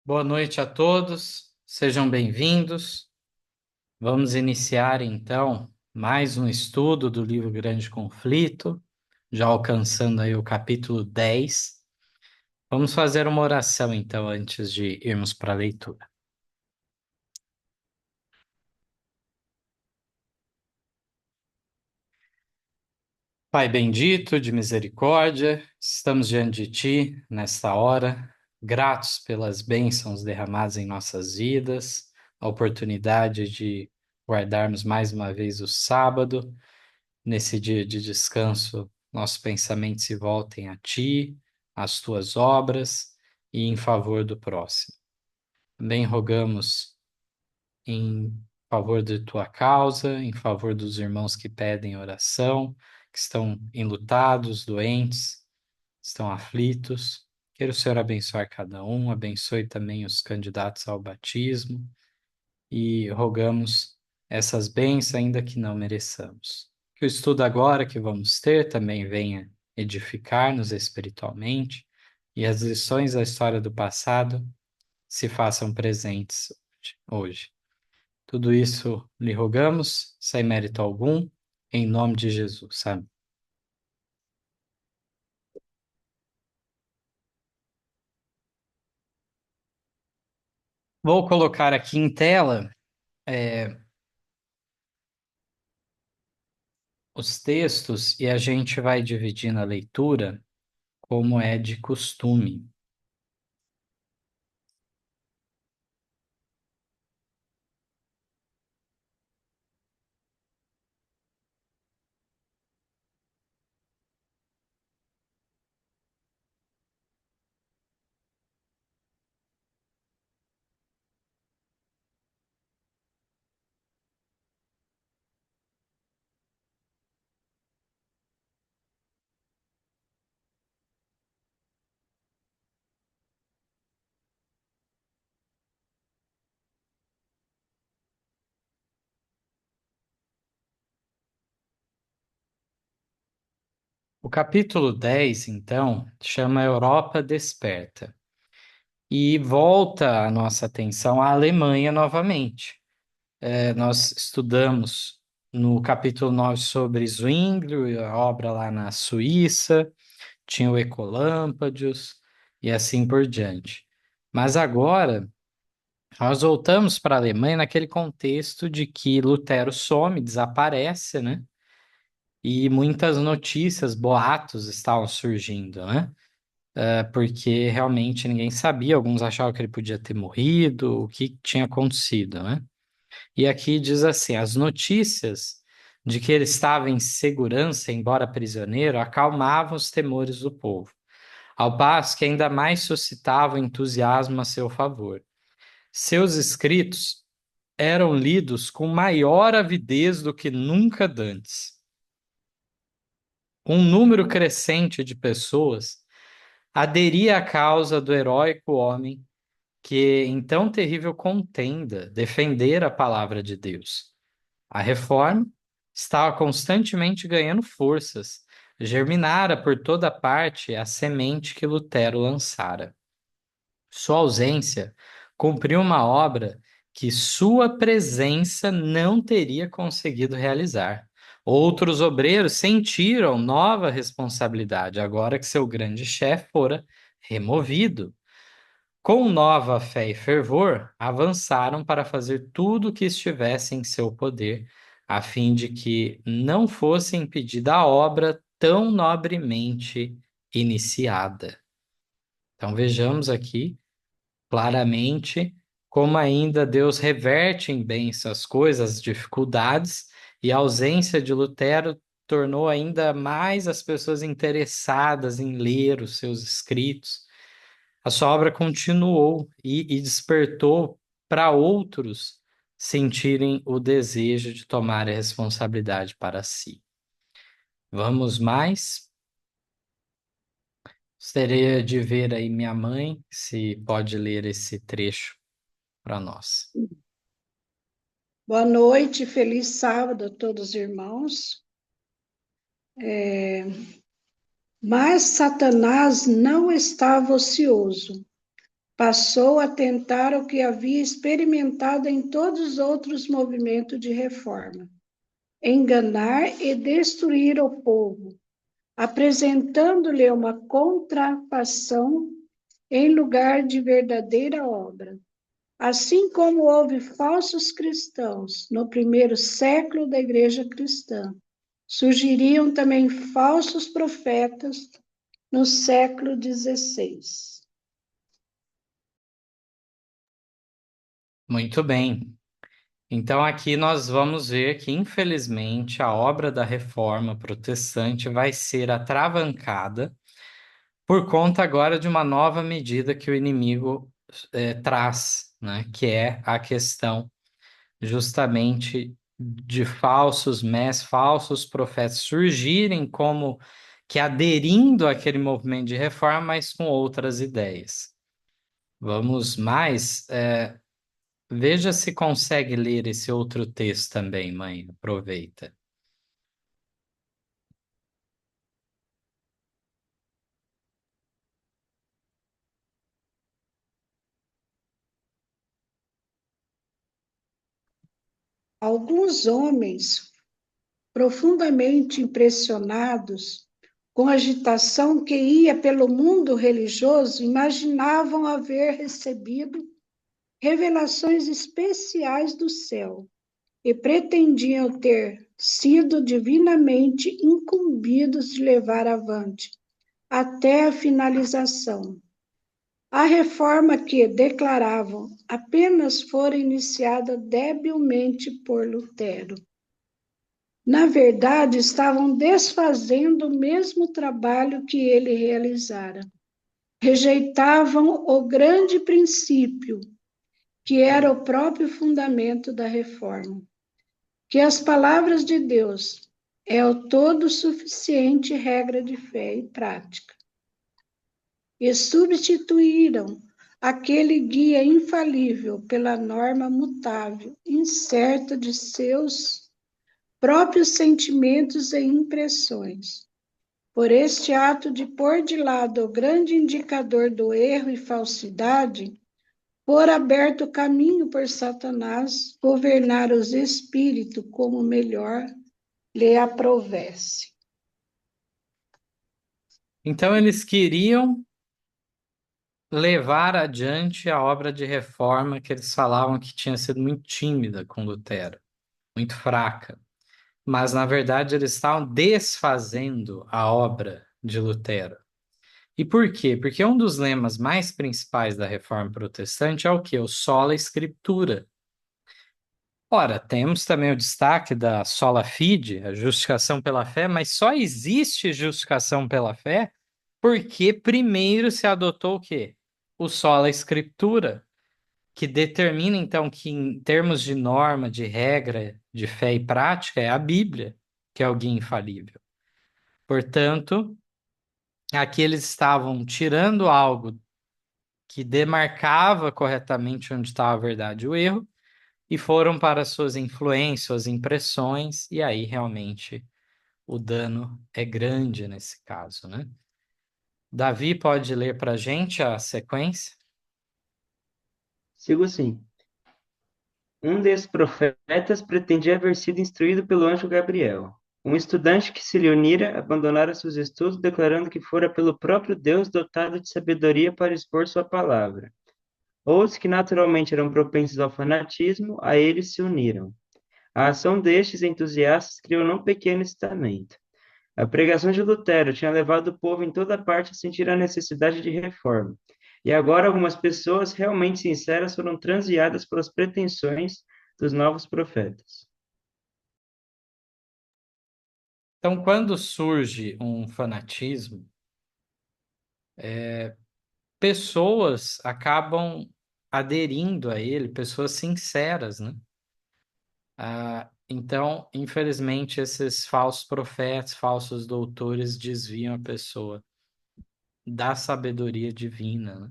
Boa noite a todos, sejam bem-vindos. Vamos iniciar então mais um estudo do livro Grande Conflito, já alcançando aí o capítulo 10. Vamos fazer uma oração então antes de irmos para a leitura. Pai bendito, de misericórdia, estamos diante de Ti nesta hora, gratos pelas bênçãos derramadas em nossas vidas, a oportunidade de guardarmos mais uma vez o sábado. Nesse dia de descanso, nossos pensamentos se voltem a Ti, às Tuas obras e em favor do próximo. Também rogamos em favor de Tua causa, em favor dos irmãos que pedem oração, que estão enlutados, doentes, estão aflitos. Queira o Senhor abençoar cada um, abençoe também os candidatos ao batismo e rogamos essas bênçãos, ainda que não mereçamos. Que o estudo agora que vamos ter também venha edificar-nos espiritualmente e as lições da história do passado se façam presentes hoje. Tudo isso lhe rogamos, sem mérito algum, em nome de Jesus, sabe? Vou colocar aqui em tela os textos e a gente vai dividir na leitura como é de costume. O capítulo 10, então, chama Europa Desperta e volta a nossa atenção à Alemanha novamente. Nós estudamos no capítulo 9 sobre Zwingli, a obra lá na Suíça, tinha o Ecolâmpadios e assim por diante. Mas agora nós voltamos para a Alemanha naquele contexto de que Lutero some, desaparece, né? E muitas notícias, boatos estavam surgindo, né? Porque realmente ninguém sabia, alguns achavam que ele podia ter morrido, o que tinha acontecido, né? E aqui diz assim: as notícias de que ele estava em segurança, embora prisioneiro, acalmavam os temores do povo, ao passo que ainda mais suscitavam entusiasmo a seu favor. Seus escritos eram lidos com maior avidez do que nunca dantes. Um número crescente de pessoas aderia à causa do heróico homem que, em tão terrível contenda, defendera a palavra de Deus. A reforma estava constantemente ganhando forças, germinara por toda parte a semente que Lutero lançara. Sua ausência cumpriu uma obra que sua presença não teria conseguido realizar. Outros obreiros sentiram nova responsabilidade, agora que seu grande chefe fora removido. Com nova fé e fervor, avançaram para fazer tudo o que estivesse em seu poder, a fim de que não fosse impedida a obra tão nobremente iniciada. Então vejamos aqui claramente como ainda Deus reverte em bênção as coisas, as dificuldades, e a ausência de Lutero tornou ainda mais as pessoas interessadas em ler os seus escritos. A sua obra continuou e despertou para outros sentirem o desejo de tomar a responsabilidade para si. Vamos mais? Gostaria de ver aí minha mãe, se pode ler esse trecho para nós. Boa noite, feliz sábado a todos os irmãos. Mas Satanás não estava ocioso. Passou a tentar o que havia experimentado em todos os outros movimentos de reforma: enganar e destruir o povo, apresentando-lhe uma contrafação em lugar de verdadeira obra. Assim como houve falsos cristãos no primeiro século da Igreja cristã, surgiriam também falsos profetas no século XVI. Muito bem. Então, aqui nós vamos ver que, infelizmente, a obra da reforma protestante vai ser atravancada por conta agora de uma nova medida que o inimigo traz, né? Que é a questão justamente de falsos mestres, falsos profetas surgirem como que aderindo àquele movimento de reforma, mas com outras ideias. Vamos mais. Veja se consegue ler esse outro texto também, mãe. Aproveita. Alguns homens profundamente impressionados com a agitação que ia pelo mundo religioso, imaginavam haver recebido revelações especiais do céu e pretendiam ter sido divinamente incumbidos de levar avante até a finalização a reforma que, declaravam, apenas fora iniciada debilmente por Lutero. Na verdade, estavam desfazendo o mesmo trabalho que ele realizara. Rejeitavam o grande princípio, que era o próprio fundamento da reforma, que as palavras de Deus é o todo suficiente regra de fé e prática, e substituíram aquele guia infalível pela norma mutável, incerta de seus próprios sentimentos e impressões. Por este ato de pôr de lado o grande indicador do erro e falsidade, pôr aberto o caminho por Satanás governar os espíritos como melhor lhe aprovesse. Então, eles queriam levar adiante a obra de reforma que eles falavam que tinha sido muito tímida com Lutero, muito fraca. Mas, na verdade, eles estavam desfazendo a obra de Lutero. E por quê? Porque um dos lemas mais principais da reforma protestante é o quê? O sola scriptura. Ora, temos também o destaque da sola fide, a justificação pela fé, mas só existe justificação pela fé porque primeiro se adotou o quê? O sola scriptura, que determina então que em termos de norma, de regra, de fé e prática, é a Bíblia, que é o guia infalível. Portanto, aqui eles estavam tirando algo que demarcava corretamente onde estava a verdade e o erro, e foram para suas influências, suas impressões, e aí realmente o dano é grande nesse caso, né? Davi pode ler para a gente a sequência? Sigo assim. Um desses profetas pretendia haver sido instruído pelo anjo Gabriel. Um estudante que se lhe unira abandonara seus estudos, declarando que fora pelo próprio Deus dotado de sabedoria para expor sua palavra. Outros que naturalmente eram propensos ao fanatismo, a eles se uniram. A ação destes entusiastas criou não pequeno excitamento. A pregação de Lutero tinha levado o povo em toda parte a sentir a necessidade de reforma. E agora algumas pessoas realmente sinceras foram transviadas pelas pretensões dos novos profetas. Então, quando surge um fanatismo, pessoas acabam aderindo a ele, pessoas sinceras, né? Então, infelizmente, esses falsos profetas, falsos doutores desviam a pessoa da sabedoria divina, né?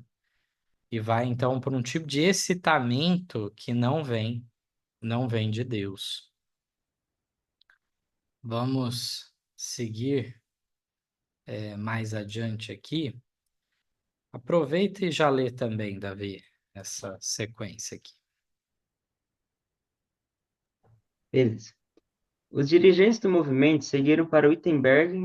E vai então por um tipo de excitamento que não vem de Deus. Vamos seguir mais adiante aqui. Aproveita e já lê também, Davi, essa sequência aqui. Beleza. Os dirigentes do movimento seguiram para Wittenberg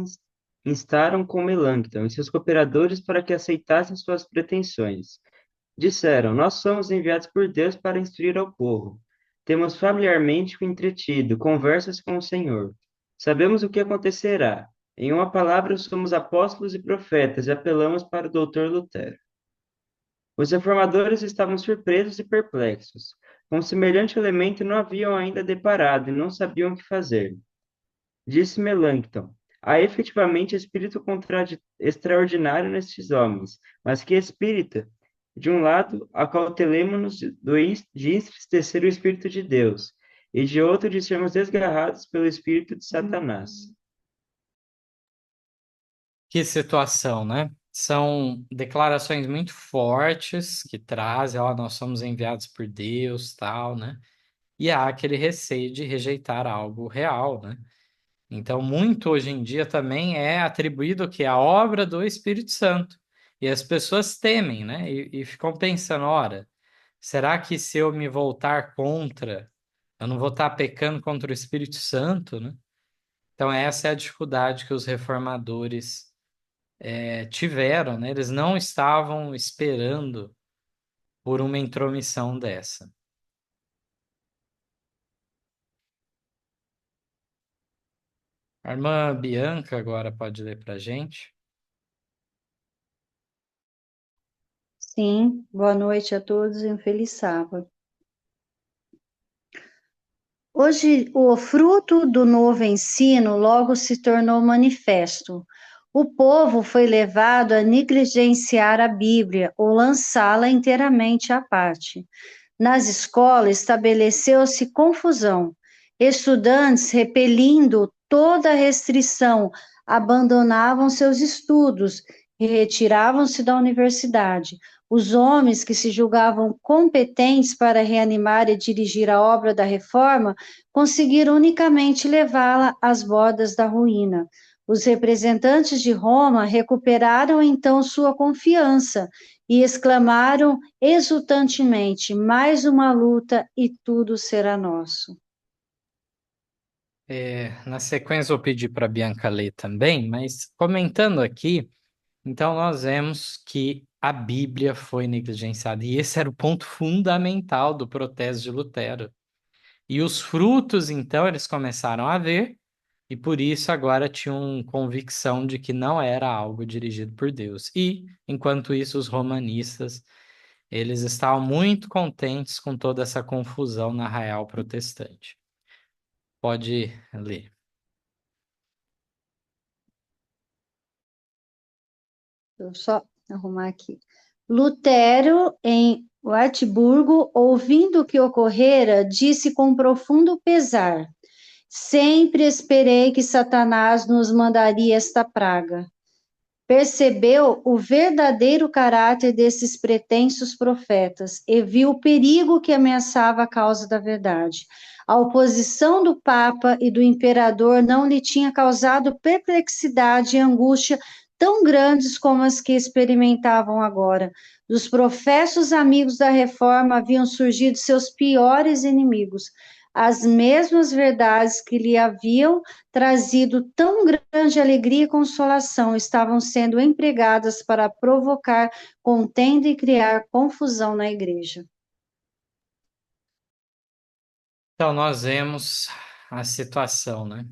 e instaram com Melanchthon e seus cooperadores para que aceitassem suas pretensões. Disseram: Nós somos enviados por Deus para instruir ao povo. Temos familiarmente o entretido conversas com o Senhor. Sabemos o que acontecerá. Em uma palavra, somos apóstolos e profetas e apelamos para o doutor Lutero. Os reformadores estavam surpresos e perplexos. Com semelhante elemento não haviam ainda deparado e não sabiam o que fazer. Disse Melanchthon: há efetivamente espírito extraordinário nestes homens, mas que espírito? De um lado, acautelemo-nos de entristecer o Espírito de Deus, e de outro, de sermos desgarrados pelo Espírito de Satanás. Que situação, né? São declarações muito fortes que trazem, ó, nós somos enviados por Deus, tal, né? E há aquele receio de rejeitar algo real, né? Então, muito hoje em dia também é atribuído que a obra do Espírito Santo. E as pessoas temem, né? E ficam pensando, ora, será que se eu me voltar contra, eu não vou estar pecando contra o Espírito Santo, né? Então, essa é a dificuldade que os reformadores tiveram, né? Eles não estavam esperando por uma intromissão dessa. A irmã Bianca agora pode ler para a gente. Sim, boa noite a todos e um feliz sábado. Hoje, o fruto do novo ensino logo se tornou manifesto. O povo foi levado a negligenciar a Bíblia ou lançá-la inteiramente à parte. Nas escolas estabeleceu-se confusão. Estudantes, repelindo toda restrição, abandonavam seus estudos e retiravam-se da universidade. Os homens que se julgavam competentes para reanimar e dirigir a obra da reforma conseguiram unicamente levá-la às bordas da ruína. Os representantes de Roma recuperaram então sua confiança e exclamaram exultantemente: mais uma luta e tudo será nosso. Na sequência, eu pedi para a Bianca ler também, mas comentando aqui, então nós vemos que a Bíblia foi negligenciada, e esse era o ponto fundamental do protesto de Lutero. E os frutos, então, eles começaram a ver, e por isso agora tinham convicção de que não era algo dirigido por Deus. E, enquanto isso, os romanistas, eles estavam muito contentes com toda essa confusão na Arraial Protestante. Pode ler. Deixa eu só arrumar aqui. Lutero, em Wartburgo, ouvindo o que ocorrera, disse com profundo pesar: sempre esperei que Satanás nos mandaria esta praga. Percebeu o verdadeiro caráter desses pretensos profetas e viu o perigo que ameaçava a causa da verdade. A oposição do Papa e do imperador não lhe tinha causado perplexidade e angústia tão grandes como as que experimentavam agora. Dos professos amigos da reforma haviam surgido seus piores inimigos. As mesmas verdades que lhe haviam trazido tão grande alegria e consolação estavam sendo empregadas para provocar contenda e criar confusão na igreja. Então, nós vemos a situação, né?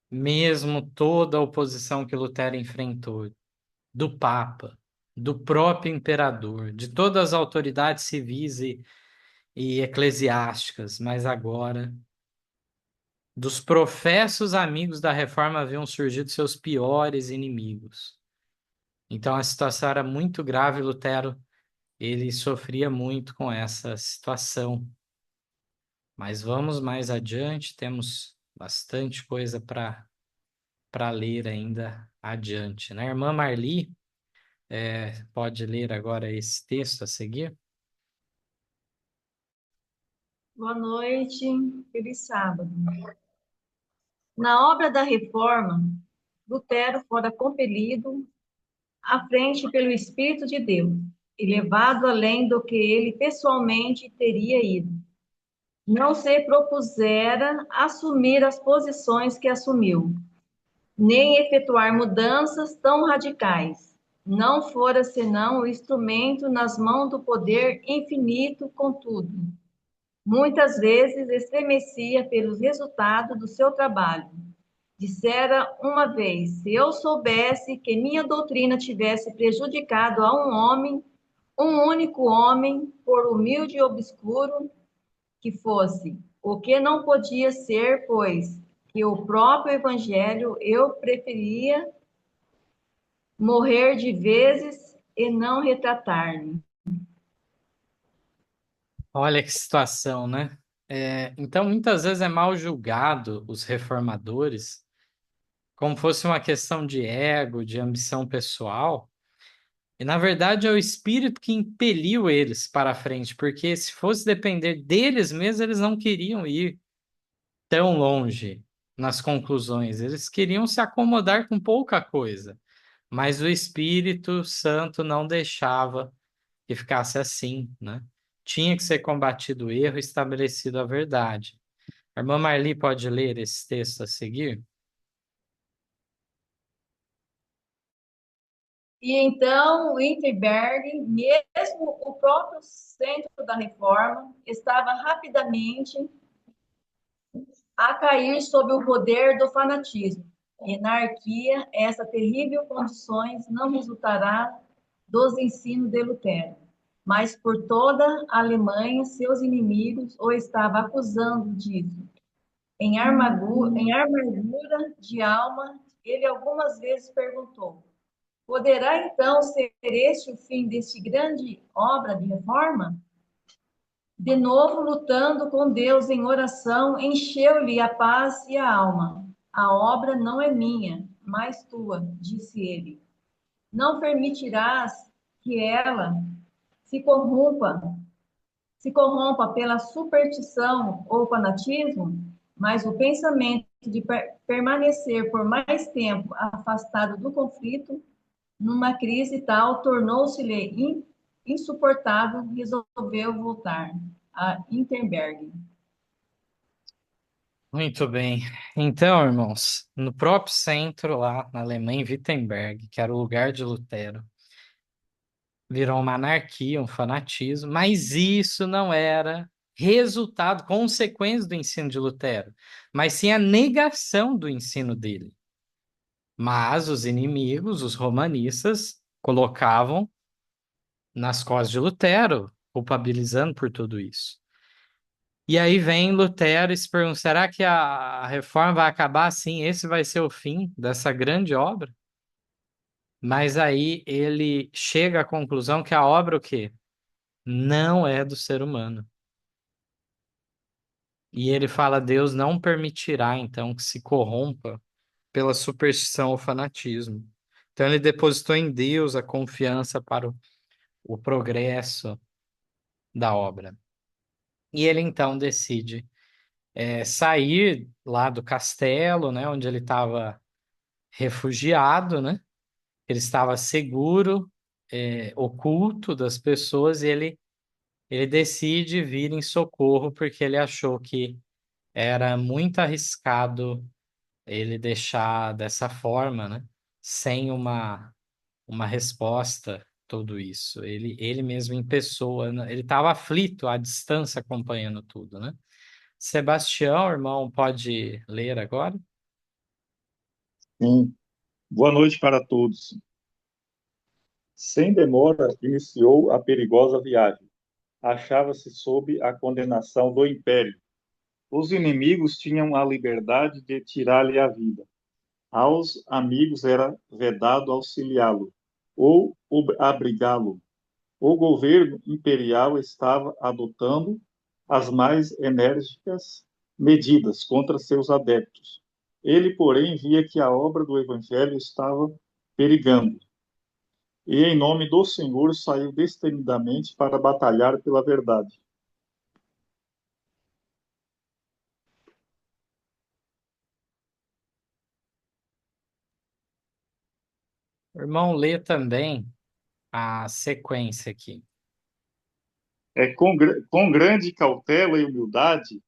Mesmo toda a oposição que Lutero enfrentou, do Papa, do próprio imperador, de todas as autoridades civis e eclesiásticas, mas agora, dos professos amigos da reforma haviam surgido seus piores inimigos. Então, a situação era muito grave, Lutero, ele sofria muito com essa situação. Mas vamos mais adiante, temos bastante coisa para ler ainda adiante, né? Irmã Marli, pode ler agora esse texto a seguir? Boa noite, feliz sábado. Na obra da reforma, Lutero fora compelido à frente pelo Espírito de Deus e levado além do que ele pessoalmente teria ido. Não se propusera assumir as posições que assumiu, nem efetuar mudanças tão radicais. Não fora senão o instrumento nas mãos do poder infinito, contudo. Muitas vezes estremecia pelos resultados do seu trabalho. Dissera uma vez: se eu soubesse que minha doutrina tivesse prejudicado a um homem, um único homem, por humilde e obscuro que fosse, o que não podia ser, pois que o próprio Evangelho eu preferia morrer de vezes e não retratar-me. Olha que situação, né? Então, muitas vezes é mal julgado os reformadores como fosse uma questão de ego, de ambição pessoal. E, na verdade, é o espírito que impeliu eles para a frente, porque se fosse depender deles mesmos, eles não queriam ir tão longe nas conclusões. Eles queriam se acomodar com pouca coisa. Mas o Espírito Santo não deixava que ficasse assim, né? Tinha que ser combatido o erro e estabelecido a verdade. A irmã Marli pode ler esse texto a seguir? E então, Wittenberg, mesmo o próprio centro da reforma, estava rapidamente a cair sob o poder do fanatismo. E na anarquia, essa terrível condições não resultará dos ensinos de Lutero, mas por toda a Alemanha, seus inimigos o estavam acusando disso. Em amargura de alma, ele algumas vezes perguntou: poderá então ser este o fim deste grande obra de reforma? De novo, lutando com Deus em oração, encheu-lhe a paz e a alma. A obra não é minha, mas tua, disse ele. Não permitirás que ela se corrompa, se corrompa pela superstição ou fanatismo, mas o pensamento de permanecer por mais tempo afastado do conflito, numa crise tal, tornou-se-lhe insuportável, resolveu voltar a Wittenberg. Muito bem. Então, irmãos, no próprio centro lá na Alemanha, em Wittenberg, que era o lugar de Lutero, virou uma anarquia, um fanatismo, mas isso não era resultado, consequência do ensino de Lutero, mas sim a negação do ensino dele. Mas os inimigos, os romanistas, colocavam nas costas de Lutero, culpabilizando por tudo isso. E aí vem Lutero e se pergunta: será que a reforma vai acabar assim? Esse vai ser o fim dessa grande obra? Mas aí ele chega à conclusão que a obra o quê? Não é do ser humano. E ele fala: Deus não permitirá então que se corrompa pela superstição ou fanatismo. Então ele depositou em Deus a confiança para o progresso da obra. E ele então decide sair lá do castelo, né, onde ele estava refugiado, né? Ele estava seguro, oculto das pessoas, e ele decide vir em socorro porque ele achou que era muito arriscado ele deixar dessa forma, né? Sem uma resposta, tudo isso. Ele mesmo em pessoa, né? Ele estava aflito à distância acompanhando tudo, né? Sebastião, irmão, pode ler agora? Sim. Boa noite para todos. Sem demora, iniciou a perigosa viagem. Achava-se sob a condenação do império. Os inimigos tinham a liberdade de tirar-lhe a vida. Aos amigos era vedado auxiliá-lo ou abrigá-lo. O governo imperial estava adotando as mais enérgicas medidas contra seus adeptos. Ele, porém, via que a obra do evangelho estava perigando e, em nome do Senhor, saiu destemidamente para batalhar pela verdade. O irmão lê também a sequência aqui. Com grande cautela e humildade,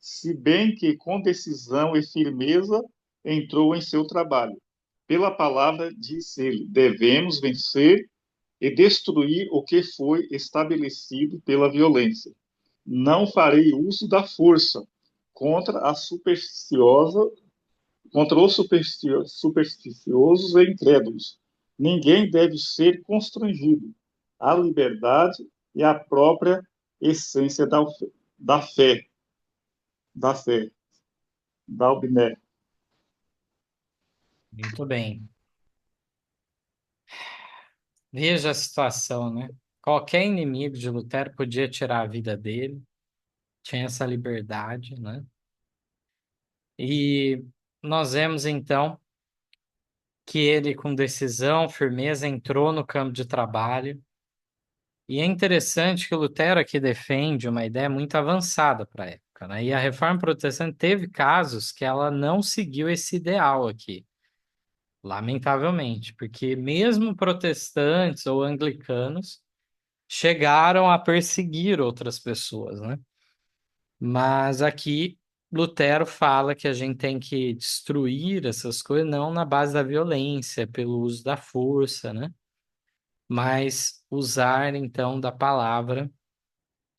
se bem que com decisão e firmeza entrou em seu trabalho. Pela palavra, disse ele, devemos vencer e destruir o que foi estabelecido pela violência. Não farei uso da força contra a supersticiosa, contra os supersticiosos e incrédulos. Ninguém deve ser constrangido. A liberdade e a própria essência da fé, da fé, da obné. Muito bem. Veja a situação, né? Qualquer inimigo de Lutero podia tirar a vida dele, tinha essa liberdade, né? E nós vemos então que ele, com decisão, firmeza, entrou no campo de trabalho. E é interessante que o Lutero aqui defende uma ideia muito avançada para a época, né? E a Reforma Protestante teve casos que ela não seguiu esse ideal aqui, lamentavelmente, porque mesmo protestantes ou anglicanos chegaram a perseguir outras pessoas, né? Mas aqui Lutero fala que a gente tem que destruir essas coisas não na base da violência, pelo uso da força, né? Mas usar então da palavra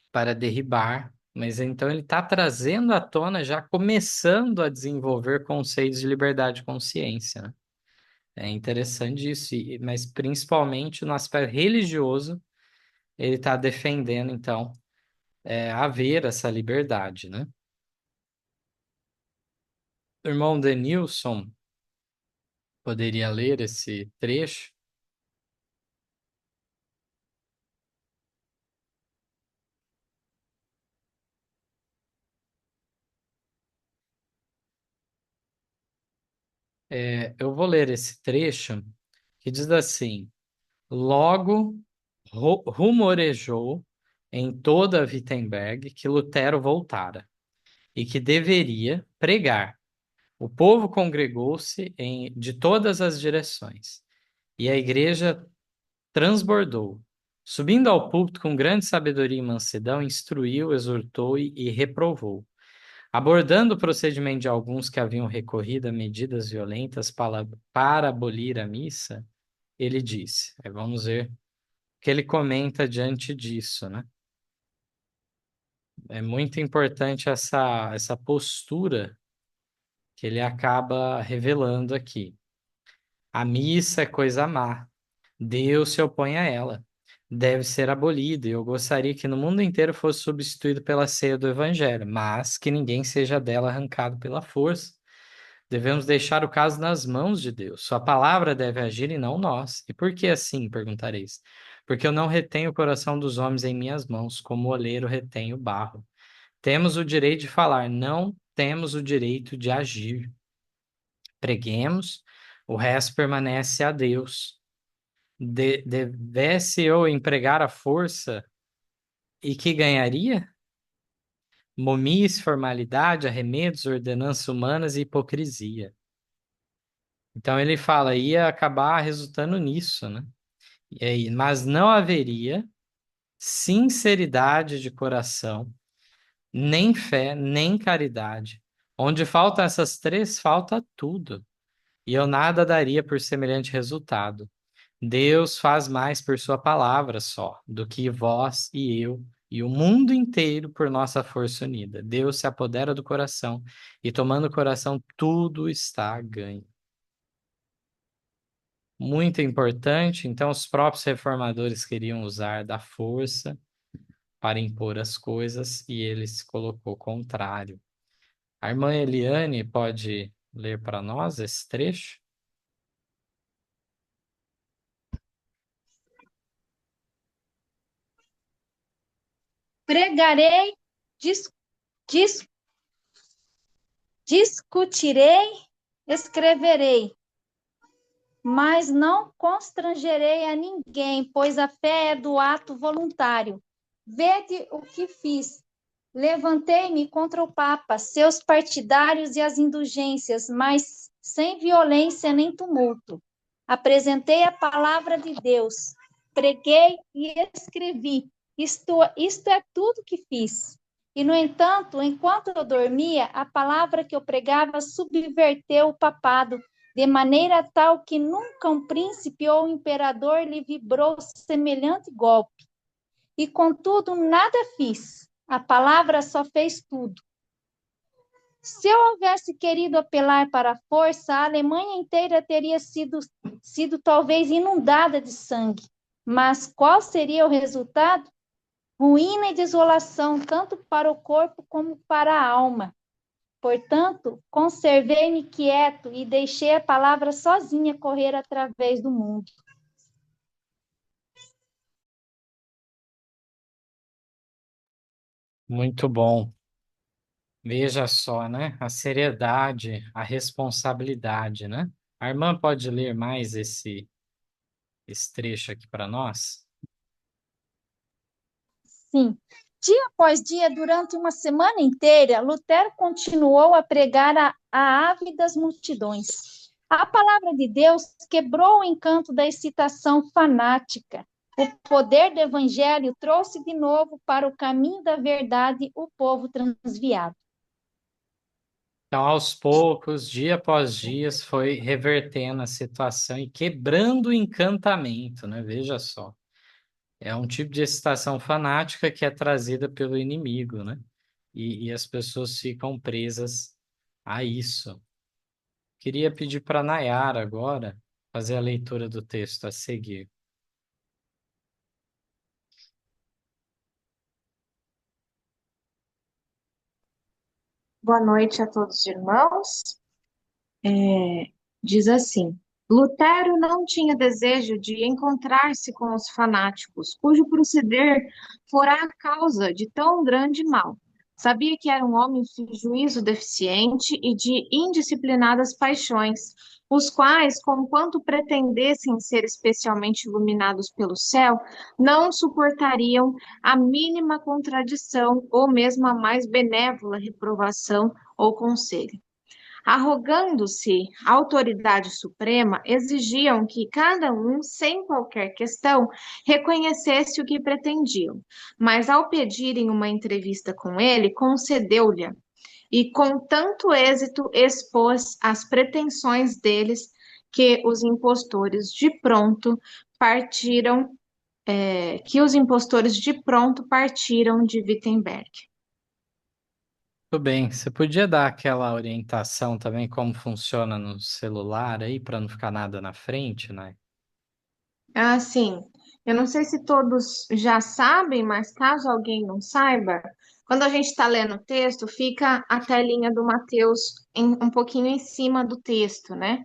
para derribar. Mas então ele está trazendo à tona, já começando a desenvolver conceitos de liberdade de consciência, né? É interessante isso, mas principalmente no aspecto religioso, ele está defendendo, então, haver essa liberdade, né? O irmão Denilson poderia ler esse trecho? Eu vou ler esse trecho que diz assim: Logo rumorejou em toda Wittenberg que Lutero voltara e que deveria pregar. O povo congregou-se de todas as direções e a igreja transbordou. Subindo ao púlpito com grande sabedoria e mansidão, instruiu, exortou e reprovou. Abordando o procedimento de alguns que haviam recorrido a medidas violentas para abolir a missa, ele disse, vamos ver o que ele comenta diante disso, né? É muito importante essa postura que ele acaba revelando aqui. A missa é coisa má. Deus se opõe a ela. Deve ser abolida, e eu gostaria que no mundo inteiro fosse substituído pela ceia do Evangelho, mas que ninguém seja dela arrancado pela força. Devemos deixar o caso nas mãos de Deus. Sua palavra deve agir e não nós. E por que assim, perguntareis? Porque eu não retenho o coração dos homens em minhas mãos, como o oleiro retém o barro. Temos o direito de falar, não temos o direito de agir. Preguemos, o resto permanece a Deus. Devesse eu empregar a força e que ganharia? Momice, formalidade, arremedos, ordenanças humanas e hipocrisia. Então ele fala, ia acabar resultando nisso, né? E aí, mas não haveria sinceridade de coração, nem fé, nem caridade. Onde faltam essas três, falta tudo. E eu nada daria por semelhante resultado. Deus faz mais por sua palavra só, do que vós e eu e o mundo inteiro por nossa força unida. Deus se apodera do coração e tomando o coração tudo está ganho. Muito importante, então os próprios reformadores queriam usar da força para impor as coisas e ele se colocou o contrário. A irmã Eliane pode ler para nós esse trecho? Pregarei, dis, dis, discutirei, escreverei, mas não constrangerei a ninguém, pois a fé é do ato voluntário. Vede o que fiz. Levantei-me contra o Papa, seus partidários e as indulgências, mas sem violência nem tumulto. Apresentei a palavra de Deus, preguei e escrevi. Isto é tudo que fiz. E, no entanto, enquanto eu dormia, a palavra que eu pregava subverteu o papado, de maneira tal que nunca um príncipe ou um imperador lhe vibrou semelhante golpe. E, contudo, nada fiz. A palavra só fez tudo. Se eu houvesse querido apelar para a força, a Alemanha inteira teria sido talvez inundada de sangue. Mas qual seria o resultado? Ruína e desolação, tanto para o corpo como para a alma. Portanto, conservei-me quieto e deixei a palavra sozinha correr através do mundo. Muito bom. Veja só, né? A seriedade, a responsabilidade, né? A irmã pode ler mais esse trecho aqui para nós? Sim. Dia após dia, durante uma semana inteira, Lutero continuou a pregar a ávidas multidões. A palavra de Deus quebrou o encanto da excitação fanática. O poder do evangelho trouxe de novo para o caminho da verdade o povo transviado. Então, aos poucos, dia após dia, foi revertendo a situação e quebrando o encantamento, né? Veja só. É um tipo de excitação fanática que é trazida pelo inimigo, né? E as pessoas ficam presas a isso. Queria pedir para a Nayara agora fazer a leitura do texto a seguir. Boa noite a todos os irmãos. Diz assim: Lutero não tinha desejo de encontrar-se com os fanáticos, cujo proceder fora a causa de tão grande mal. Sabia que era um homem de juízo deficiente e de indisciplinadas paixões, os quais, conquanto pretendessem ser especialmente iluminados pelo céu, não suportariam a mínima contradição ou mesmo a mais benévola reprovação ou conselho. Arrogando-se a autoridade suprema, exigiam que cada um, sem qualquer questão, reconhecesse o que pretendiam. Mas, ao pedirem uma entrevista com ele, concedeu-lhe, e com tanto êxito expôs as pretensões deles que os impostores de pronto partiram, de Wittenberg. Tudo bem, você podia dar aquela orientação também, como funciona no celular aí, para não ficar nada na frente, né? Ah, sim. Eu não sei se todos já sabem, mas caso alguém não saiba, quando a gente está lendo o texto, fica a telinha do Mateus um pouquinho em cima do texto, né?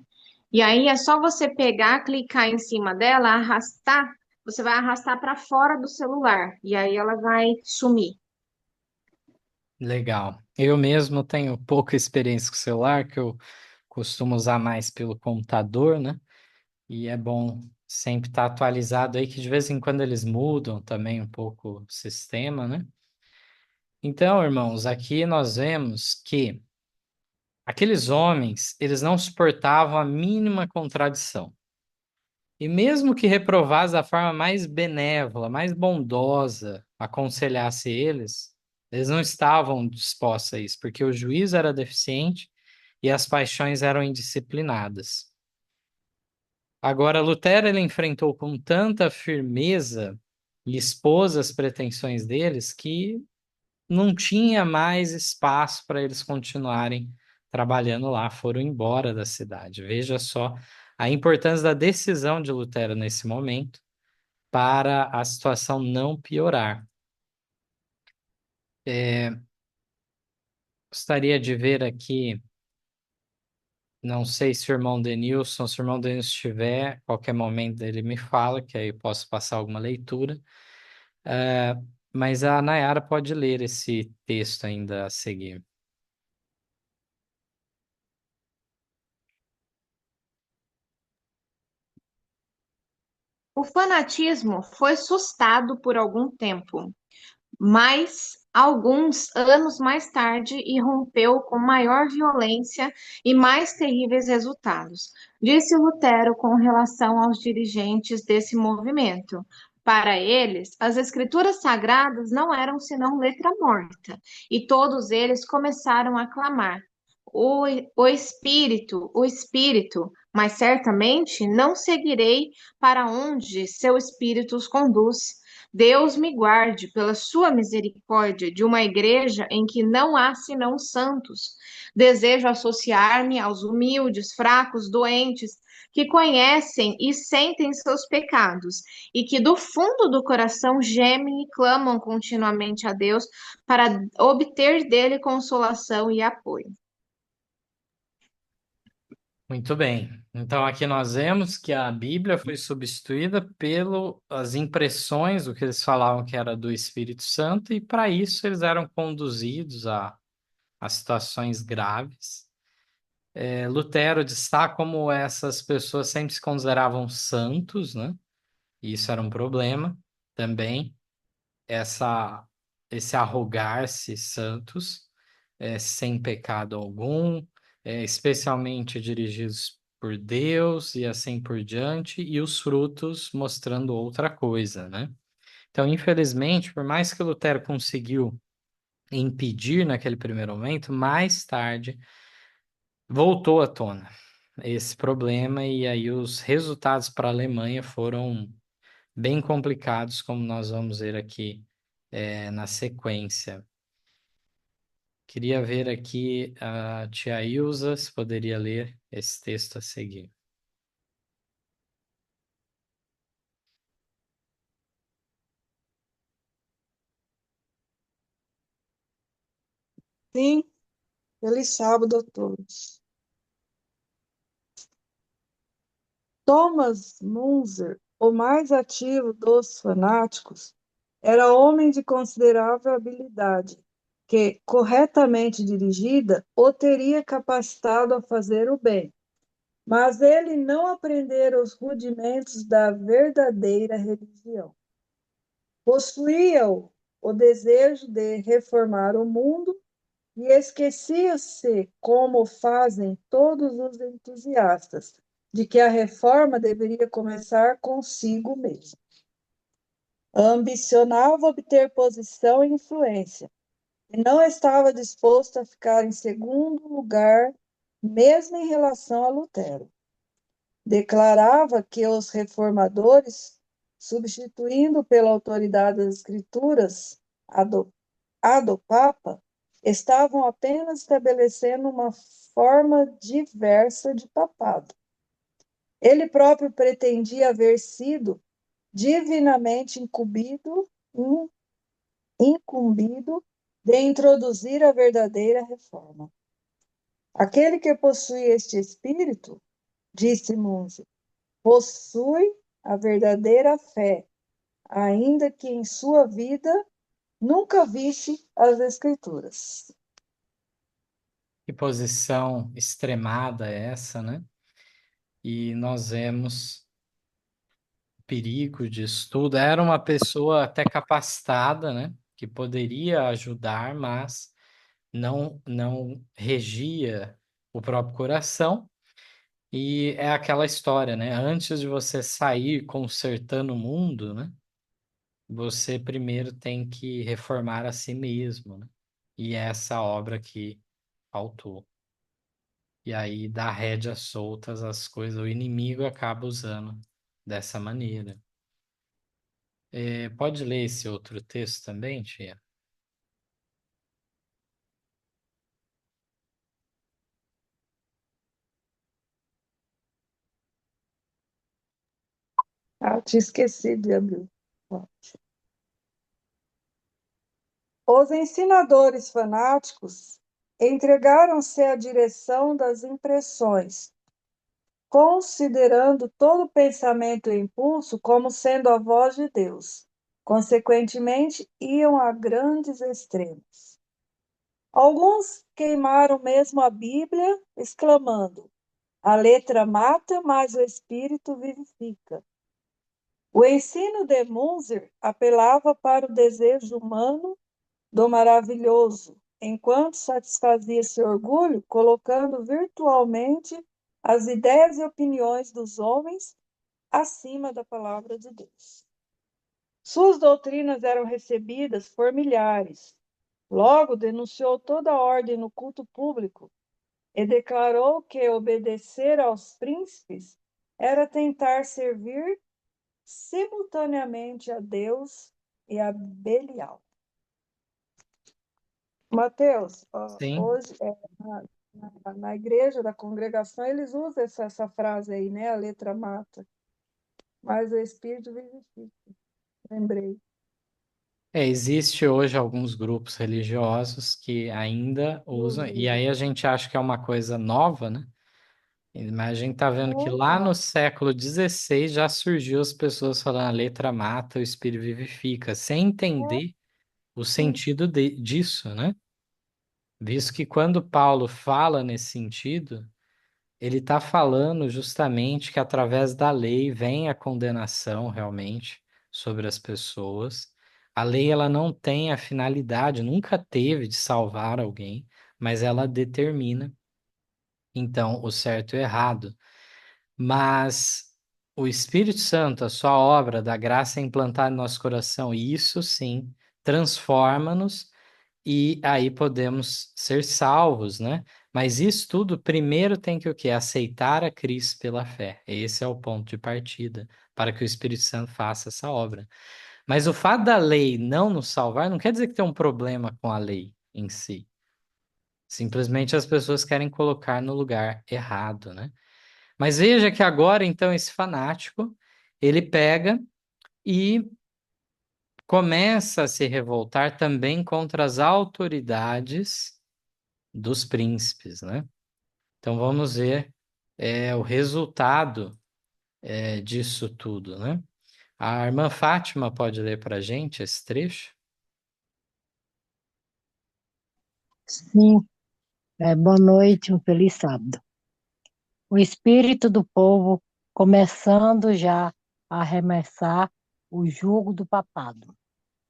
E aí é só você pegar, clicar em cima dela, arrastar, você vai arrastar para fora do celular, e aí ela vai sumir. Legal. Eu mesmo tenho pouca experiência com celular, que eu costumo usar mais pelo computador, né? E é bom sempre estar atualizado aí, que de vez em quando eles mudam também um pouco o sistema, né? Então, irmãos, aqui nós vemos que aqueles homens, eles não suportavam a mínima contradição. E mesmo que reprovasse da forma mais benévola, mais bondosa, aconselhasse eles, eles não estavam dispostos a isso, porque o juízo era deficiente e as paixões eram indisciplinadas. Agora, Lutero ele enfrentou com tanta firmeza e expôs as pretensões deles que não tinha mais espaço para eles continuarem trabalhando lá, foram embora da cidade. Veja só a importância da decisão de Lutero nesse momento para a situação não piorar. Gostaria de ver aqui, não sei se o irmão Denilson, se o irmão Denilson estiver, qualquer momento ele me fala, que aí eu posso passar alguma leitura. Mas a Nayara pode ler esse texto ainda a seguir. O fanatismo foi sustado por algum tempo, mas alguns anos mais tarde e rompeu com maior violência e mais terríveis resultados. Disse Lutero com relação aos dirigentes desse movimento. Para eles, as escrituras sagradas não eram senão letra morta, e todos eles começaram a clamar: o Espírito, mas certamente não seguirei para onde seu Espírito os conduz. Deus me guarde, pela sua misericórdia, de uma igreja em que não há senão santos. Desejo associar-me aos humildes, fracos, doentes, que conhecem e sentem seus pecados, e que do fundo do coração gemem e clamam continuamente a Deus para obter dele consolação e apoio. Muito bem. Então aqui nós vemos que a Bíblia foi substituída pelas impressões, o que eles falavam que era do Espírito Santo, e para isso eles eram conduzidos a situações graves. Lutero destaca como essas pessoas sempre se consideravam santos, né? E isso era um problema também, essa, esse arrogar-se santos, sem pecado algum, especialmente dirigidos por Deus e assim por diante, e os frutos mostrando outra coisa, né? Então, infelizmente, por mais que Lutero conseguiu impedir naquele primeiro momento, mais tarde voltou à tona esse problema, e aí os resultados para a Alemanha foram bem complicados, como nós vamos ver aqui, na sequência. Queria ver aqui a tia Ilza, se poderia ler esse texto a seguir. Sim, feliz sábado a todos. Thomas Munzer, o mais ativo dos fanáticos, era homem de considerável habilidade, que, corretamente dirigida, o teria capacitado a fazer o bem. Mas ele não aprendera os rudimentos da verdadeira religião. Possuía o desejo de reformar o mundo e esquecia-se, como fazem todos os entusiastas, de que a reforma deveria começar consigo mesmo. Ambicionava obter posição e influência, e não estava disposto a ficar em segundo lugar, mesmo em relação a Lutero. Declarava que os reformadores, substituindo pela autoridade das Escrituras a do Papa, estavam apenas estabelecendo uma forma diversa de papado. Ele próprio pretendia haver sido divinamente incumbido de introduzir a verdadeira reforma. Aquele que possui este espírito, disse Munzer, possui a verdadeira fé, ainda que em sua vida nunca visse as Escrituras. Que posição extremada é essa, né? E nós vemos o perigo disso tudo. Era uma pessoa até capacitada, né? Que poderia ajudar, mas não regia o próprio coração. E é aquela história, né? Antes de você sair consertando o mundo, né? Você primeiro tem que reformar a si mesmo, né? E é essa obra que faltou. E aí dá rédeas soltas às coisas, o inimigo acaba usando dessa maneira. Pode ler esse outro texto também, tia? Ah, tinha esquecido de abrir. Os ensinadores fanáticos entregaram-se à direção das impressões, considerando todo pensamento e impulso como sendo a voz de Deus. Consequentemente, iam a grandes extremos. Alguns queimaram mesmo a Bíblia, exclamando: a letra mata, mas o espírito vivifica. O ensino de Munzer apelava para o desejo humano do maravilhoso, enquanto satisfazia seu orgulho, colocando virtualmente as ideias e opiniões dos homens acima da palavra de Deus. Suas doutrinas eram recebidas por milhares. Logo, denunciou toda a ordem no culto público e declarou que obedecer aos príncipes era tentar servir simultaneamente a Deus e a Belial. Mateus, Sim, hoje na igreja da congregação eles usam essa frase aí, né? A letra mata, mas o Espírito vivifica. Lembrei. existe hoje alguns grupos religiosos que ainda usam, Usa e isso. aí a gente acha que é uma coisa nova, né? Mas a gente tá vendo que Muito lá no nova. século XVI já surgiu as pessoas falando a letra mata, o espírito vivifica, sem entender o sentido disso, né? Visto que quando Paulo fala nesse sentido, ele está falando justamente que através da lei vem a condenação realmente sobre as pessoas. A lei ela não tem a finalidade, nunca teve de salvar alguém, mas ela determina então o certo e o errado. Mas o Espírito Santo, a sua obra da graça é implantada em nosso coração, e isso sim transforma-nos e aí podemos ser salvos, né? Mas isso tudo primeiro tem que o quê? Aceitar a Cristo pela fé. Esse é o ponto de partida para que o Espírito Santo faça essa obra. Mas o fato da lei não nos salvar não quer dizer que tem um problema com a lei em si. Simplesmente as pessoas querem colocar no lugar errado, né? Mas veja que agora, então, esse fanático, ele pega e começa a se revoltar também contra as autoridades dos príncipes, né? Então vamos ver o resultado disso tudo, né? A irmã Fátima pode ler para a gente esse trecho? Sim, boa noite, um feliz sábado. O espírito do povo começando já a arremessar o jugo do papado.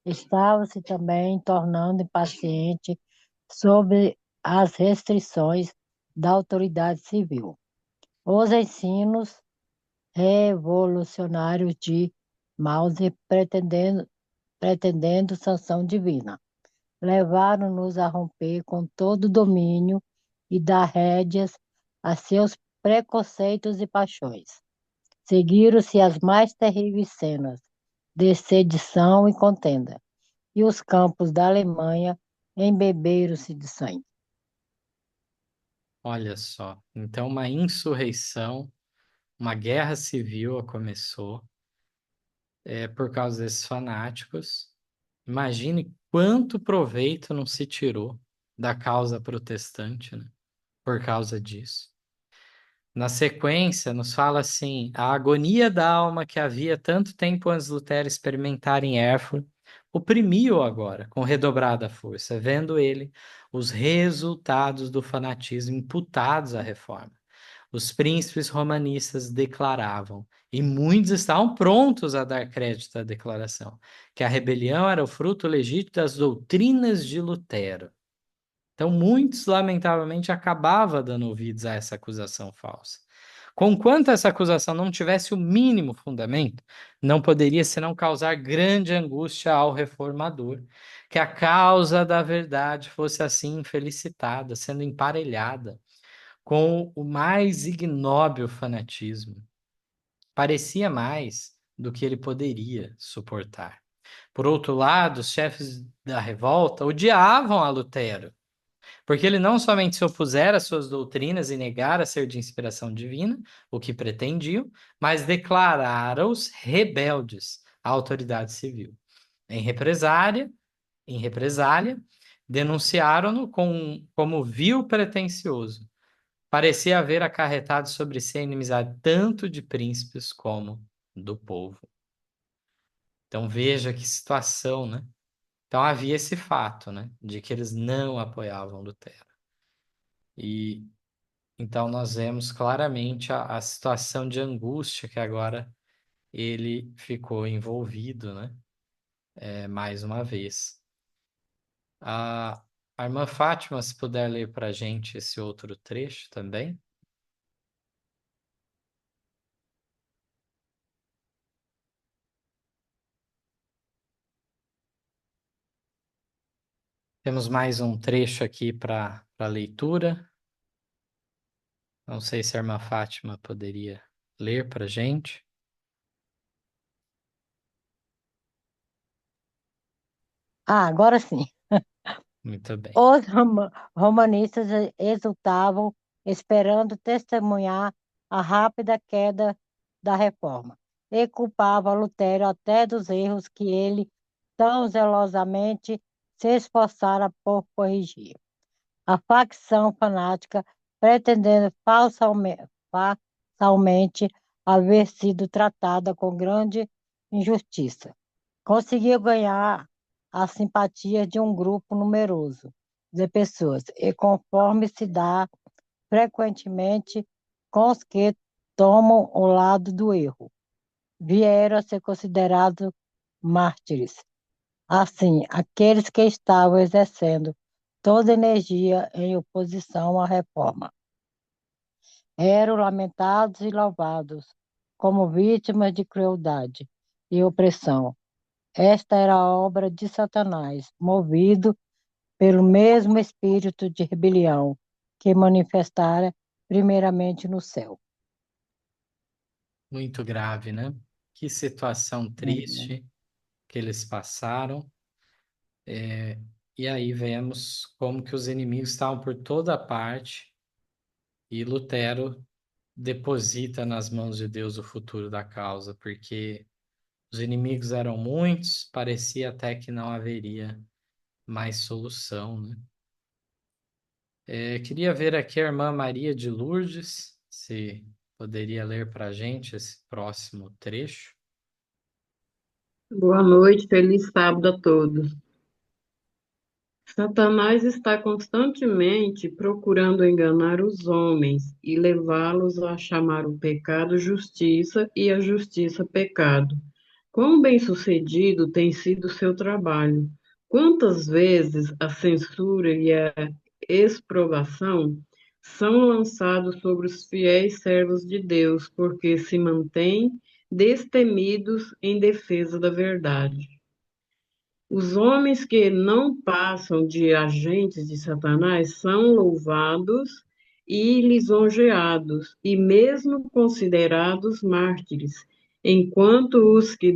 Estava-se também tornando impaciente sobre as restrições da autoridade civil. Os ensinos revolucionários de Mao Tse pretendendo sanção divina levaram-nos a romper com todo o domínio e dar rédeas a seus preconceitos e paixões. Seguiram-se as mais terríveis cenas de sedição e contenda, e os campos da Alemanha embeberam-se de sangue. Olha só. Então, uma insurreição, uma guerra civil começou por causa desses fanáticos. Imagine quanto proveito não se tirou da causa protestante, né? Por causa disso. Na sequência, nos fala assim: a agonia da alma que havia tanto tempo antes de Lutero experimentar em Erfurt oprimiu agora com redobrada força, vendo ele os resultados do fanatismo imputados à reforma. Os príncipes romanistas declaravam, e muitos estavam prontos a dar crédito à declaração, que a rebelião era o fruto legítimo das doutrinas de Lutero. Então, muitos, lamentavelmente, acabavam dando ouvidos a essa acusação falsa. Conquanto essa acusação não tivesse o mínimo fundamento, não poderia senão causar grande angústia ao reformador, que a causa da verdade fosse assim infelicitada, sendo emparelhada com o mais ignóbil fanatismo. Parecia mais do que ele poderia suportar. Por outro lado, os chefes da revolta odiavam a Lutero, porque ele não somente se opusera às suas doutrinas e negara ser de inspiração divina, o que pretendiam, mas declarara-os rebeldes à autoridade civil. Em represália, denunciaram-no como vil pretensioso. Parecia haver acarretado sobre si a inimizade tanto de príncipes como do povo. Então veja que situação, né? Então havia esse fato, né, de que eles não apoiavam Lutero. E então nós vemos claramente a situação de angústia que agora ele ficou envolvido, né? Mais uma vez. A irmã Fátima, se puder ler para a gente esse outro trecho também. Temos mais um trecho aqui para leitura. Não sei se a irmã Fátima poderia ler para a gente. Agora sim. Muito bem. Os romanistas exultavam, esperando testemunhar a rápida queda da reforma, e culpavam Lutero até dos erros que ele tão zelosamente se esforçara por corrigir. A facção fanática, pretendendo falsamente haver sido tratada com grande injustiça, conseguiu ganhar a simpatia de um grupo numeroso de pessoas, e conforme se dá frequentemente com os que tomam o lado do erro, vieram a ser considerados mártires. Assim, aqueles que estavam exercendo toda energia em oposição à reforma eram lamentados e louvados como vítimas de crueldade e opressão. Esta era a obra de Satanás, movido pelo mesmo espírito de rebelião que manifestara primeiramente no céu. Muito grave, né? Que situação triste que eles passaram. E aí vemos como que os inimigos estavam por toda parte e Lutero deposita nas mãos de Deus o futuro da causa, porque os inimigos eram muitos, parecia até que não haveria mais solução, né? Queria ver aqui a irmã Maria de Lourdes, se poderia ler para a gente esse próximo trecho. Boa noite, feliz sábado a todos. Satanás está constantemente procurando enganar os homens e levá-los a chamar o pecado justiça e a justiça pecado. Quão bem-sucedido tem sido o seu trabalho? Quantas vezes a censura e a exprovação são lançados sobre os fiéis servos de Deus, porque se mantêm destemidos em defesa da verdade. Os homens que não passam de agentes de Satanás são louvados e lisonjeados, e mesmo considerados mártires, enquanto os que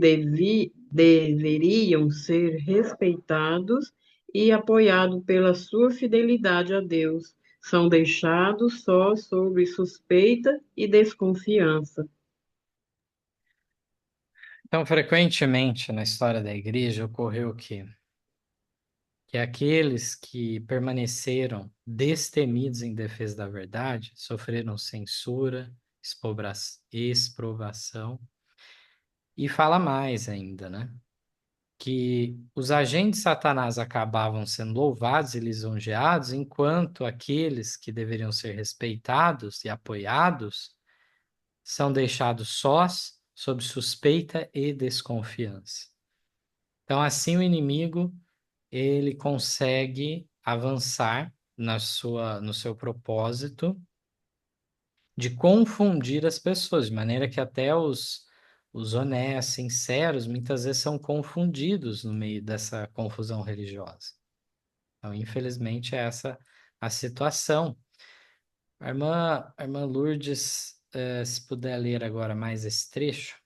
deveriam ser respeitados e apoiados pela sua fidelidade a Deus são deixados só sob suspeita e desconfiança. Então, frequentemente na história da igreja ocorreu o quê? Que aqueles que permaneceram destemidos em defesa da verdade sofreram censura, exprovação, e fala mais ainda, né? Que os agentes de Satanás acabavam sendo louvados e lisonjeados, enquanto aqueles que deveriam ser respeitados e apoiados são deixados sós, sob suspeita e desconfiança. Então, assim o inimigo ele consegue avançar no seu propósito de confundir as pessoas, de maneira que até os honestos, sinceros, muitas vezes são confundidos no meio dessa confusão religiosa. Então, infelizmente, é essa a situação. A irmã Lourdes, se puder ler agora mais esse trecho.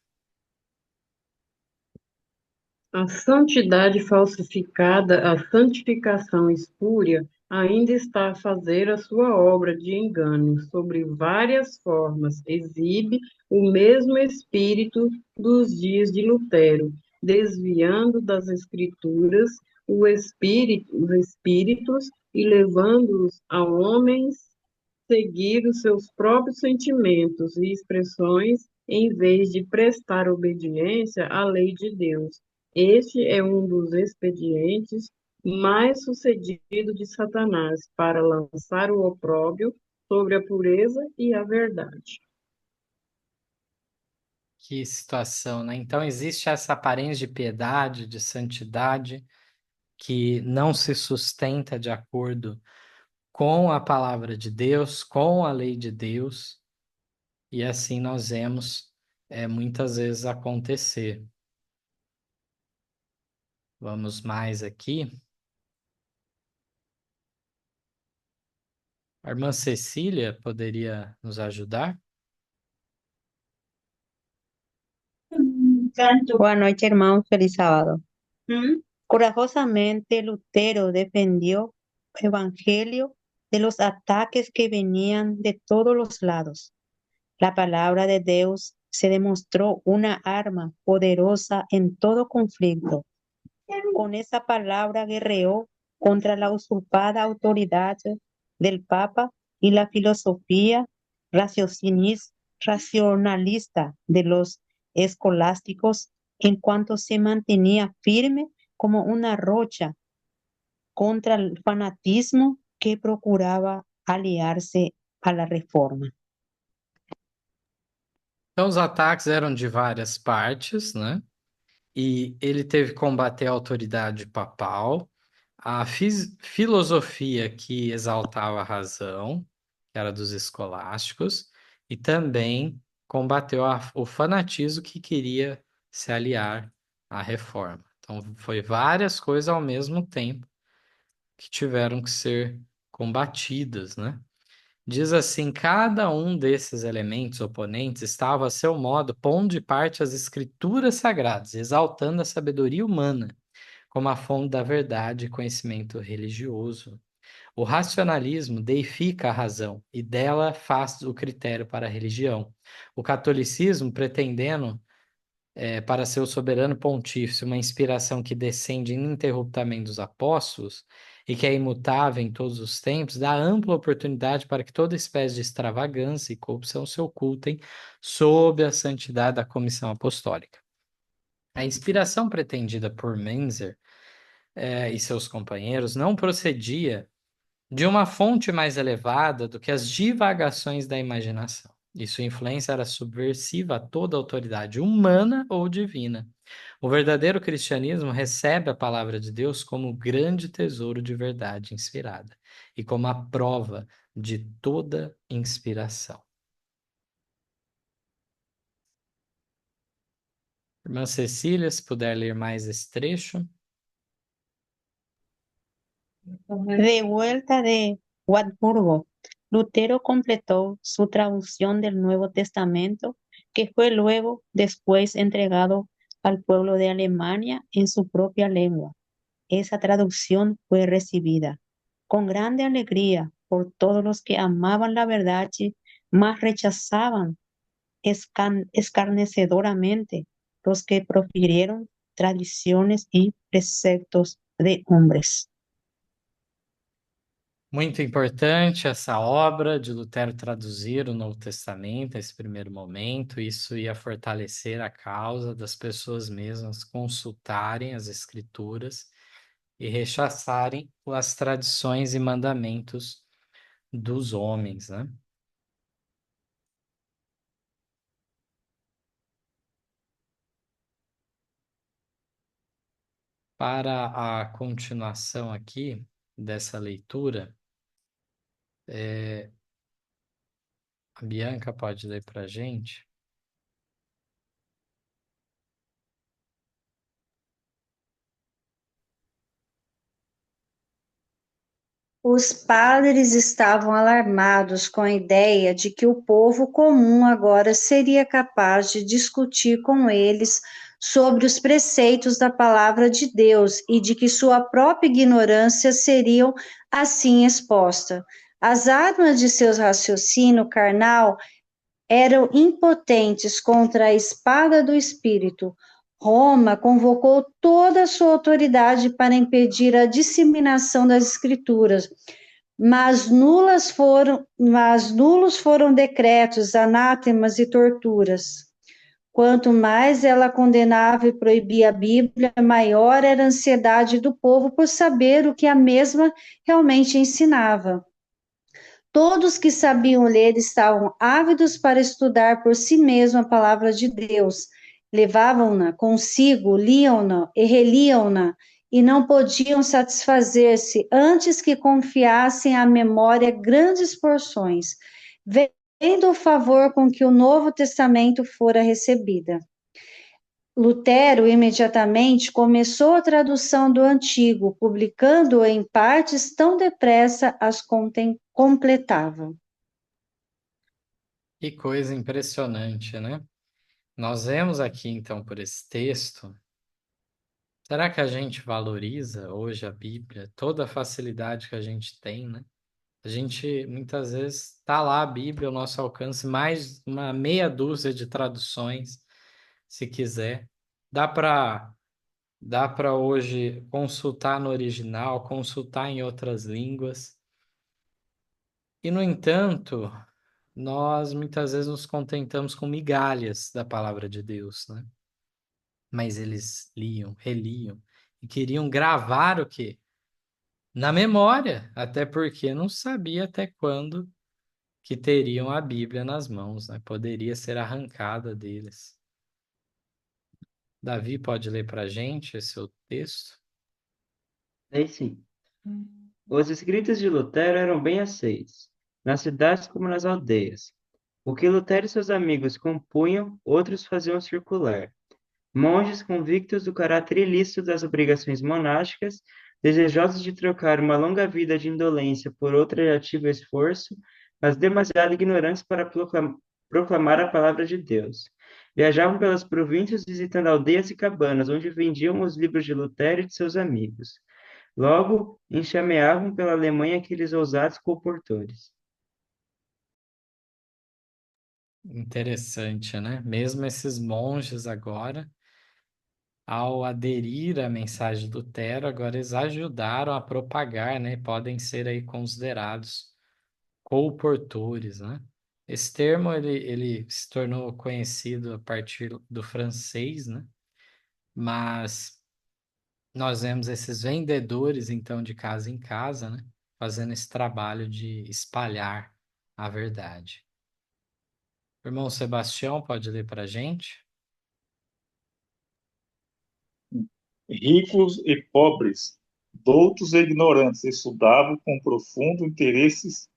A santidade falsificada, a santificação espúria, ainda está a fazer a sua obra de engano, sobre várias formas, exibe o mesmo espírito dos dias de Lutero, desviando das escrituras os espíritos e levando-os a homens seguir os seus próprios sentimentos e expressões em vez de prestar obediência à lei de Deus. Este é um dos expedientes mais sucedidos de Satanás para lançar o opróbrio sobre a pureza e a verdade. Que situação, né? Então existe essa aparência de piedade, de santidade, que não se sustenta de acordo com a palavra de Deus, com a lei de Deus, e assim nós vemos muitas vezes acontecer. Vamos mais aqui. A irmã Cecília poderia nos ajudar? Buenas noches, hermanos. Feliz sábado. Corajosamente, Lutero defendió el Evangelio de los ataques que venían de todos los lados. La palabra de Dios se demostró una arma poderosa en todo conflicto. Con esa palabra guerreó contra la usurpada autoridad del Papa y la filosofía racionalista de los escolásticos, en cuanto se mantenía firme como una rocha contra el fanatismo que procuraba aliarse a la reforma. Então, os ataques eram de várias partes, né? E ele teve que combater a autoridade papal, a filosofia que exaltava a razão, que era dos escolásticos, e também combateu o fanatismo que queria se aliar à reforma. Então, foi várias coisas ao mesmo tempo que tiveram que ser combatidas, né? Diz assim: cada um desses elementos oponentes estava, a seu modo, pondo de parte as escrituras sagradas, exaltando a sabedoria humana como a fonte da verdade e conhecimento religioso. O racionalismo deifica a razão e dela faz o critério para a religião. O catolicismo, pretendendo para seu soberano pontífice uma inspiração que descende ininterruptamente dos apóstolos e que é imutável em todos os tempos, dá ampla oportunidade para que toda espécie de extravagância e corrupção se ocultem sob a santidade da comissão apostólica. A inspiração pretendida por Menzer e seus companheiros não procedia de uma fonte mais elevada do que as divagações da imaginação. E sua influência era subversiva a toda autoridade humana ou divina. O verdadeiro cristianismo recebe a palavra de Deus como grande tesouro de verdade inspirada e como a prova de toda inspiração. Irmã Cecília, se puder ler mais esse trecho. De vuelta de Wartburgo, Lutero completó su traducción del Nuevo Testamento, que fue luego después entregado al pueblo de Alemania en su propia lengua. Esa traducción fue recibida con grande alegría por todos los que amaban la verdad, mas rechazaban escarnecedoramente los que profirieron tradiciones y preceptos de hombres. Muito importante essa obra de Lutero traduzir o Novo Testamento, nesse primeiro momento. Isso ia fortalecer a causa das pessoas mesmas consultarem as Escrituras e rechaçarem as tradições e mandamentos dos homens, né? Para a continuação aqui dessa leitura, a Bianca pode ler para a gente? Os padres estavam alarmados com a ideia de que o povo comum agora seria capaz de discutir com eles sobre os preceitos da palavra de Deus e de que sua própria ignorância seria assim exposta. As armas de seu raciocínio carnal eram impotentes contra a espada do Espírito. Roma convocou toda a sua autoridade para impedir a disseminação das Escrituras, mas nulos foram decretos, anátemas e torturas. Quanto mais ela condenava e proibia a Bíblia, maior era a ansiedade do povo por saber o que a mesma realmente ensinava. Todos que sabiam ler estavam ávidos para estudar por si mesmos a palavra de Deus. Levavam-na consigo, liam-na e reliam-na, e não podiam satisfazer-se antes que confiassem à memória grandes porções, vendo o favor com que o Novo Testamento fora recebida. Lutero imediatamente começou a tradução do Antigo, publicando-o em partes tão depressa as completava. Que coisa impressionante, né? Nós vemos aqui, então, por esse texto, será que a gente valoriza hoje a Bíblia, toda a facilidade que a gente tem, né? A gente, muitas vezes, está lá a Bíblia ao nosso alcance, mais uma meia dúzia de traduções, se quiser. Dá para hoje consultar no original, consultar em outras línguas. E, no entanto, nós muitas vezes nos contentamos com migalhas da palavra de Deus, né? Mas eles liam, reliam e queriam gravar o quê? Na memória, até porque não sabia até quando que teriam a Bíblia nas mãos, né? Poderia ser arrancada deles. Davi pode ler para a gente esse outro texto? Aí sim. Os escritos de Lutero eram bem aceitos, nas cidades como nas aldeias. O que Lutero e seus amigos compunham, outros faziam circular. Monges convictos do caráter ilícito das obrigações monásticas, desejosos de trocar uma longa vida de indolência por outra de ativo esforço, mas demasiado ignorantes para proclamar a palavra de Deus. Viajavam pelas províncias visitando aldeias e cabanas, onde vendiam os livros de Lutero e de seus amigos. Logo, enxameavam pela Alemanha aqueles ousados colportores. Interessante, né? Mesmo esses monges agora, ao aderir à mensagem de Lutero, agora eles ajudaram a propagar, né? Podem ser aí considerados colportores, né? Esse termo ele se tornou conhecido a partir do francês, né? Mas nós vemos esses vendedores, então, de casa em casa, né? Fazendo esse trabalho de espalhar a verdade. O irmão Sebastião pode ler para a gente? Ricos e pobres, doutos e ignorantes, estudavam com profundo interesse